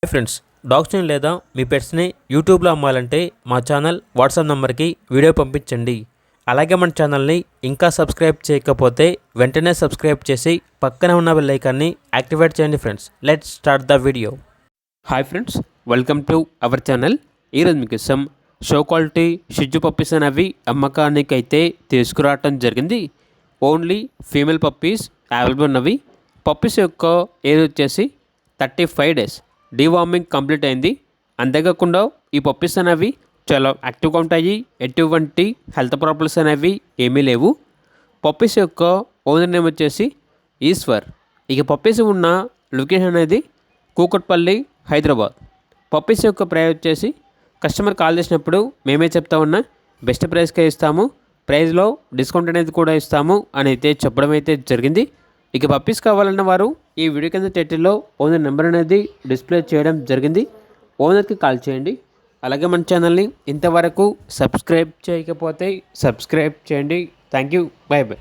Hi friends, డాగ్స్ని లేదా మీ పెట్స్ని యూట్యూబ్లో అమ్మాలంటే మా ఛానల్ వాట్సాప్ నెంబర్కి వీడియో పంపించండి. అలాగే మన ఛానల్ని ఇంకా సబ్స్క్రైబ్ చేయకపోతే వెంటనే సబ్స్క్రైబ్ చేసి పక్కనే ఉన్న బెల్ ఐకాన్ని యాక్టివేట్ చేయండి. Friends, let's start the video. Hi friends, welcome to our channel. ఈరోజు మీకోసం షో క్వాలిటీ షిజ్జు పప్పీస్ అనేవి అమ్మకానికి అయితే తీసుకురావటం జరిగింది. ఓన్లీ ఫీమేల్ పప్పీస్ అవైలబుల్ ఉన్నవి. పప్పీస్ యొక్క ఏజ్ వచ్చేసి 35 days. డీవార్మింగ్ కంప్లీట్ అయింది. అంతేకాకుండా ఈ పప్పీస్ అనేవి చాలా యాక్టివ్గా ఉంటాయి. ఎటువంటి హెల్త్ ప్రాబ్లమ్స్ అనేవి ఏమీ లేవు. పప్పీస్ యొక్క ఓనర్ నేమ్ వచ్చేసి ఈశ్వర్. ఇక పప్పీస్ ఉన్న లొకేషన్ అనేది కూకట్పల్లి, హైదరాబాద్. పప్పీస్ యొక్క ప్రైస్ వచ్చేసి కస్టమర్ కాల్ చేసినప్పుడు మేమే చెప్తా ఉన్నా బెస్ట్ ప్రైస్కే ఇస్తాము, ప్రైస్లో డిస్కౌంట్ అనేది కూడా ఇస్తాము అని అయితే చెప్పడం అయితే జరిగింది. ఇక పప్పీస్ కావాలన్న వారు ఈ వీడియో కింద టైటిల్లో ఓనర్ నెంబర్ అనేది డిస్ప్లే చేయడం జరిగింది. ఓనర్కి కాల్ చేయండి. అలాగే మన ఛానల్ని ఇంతవరకు సబ్స్క్రైబ్ చేయకపోతే సబ్స్క్రైబ్ చేయండి. Thank you. By by.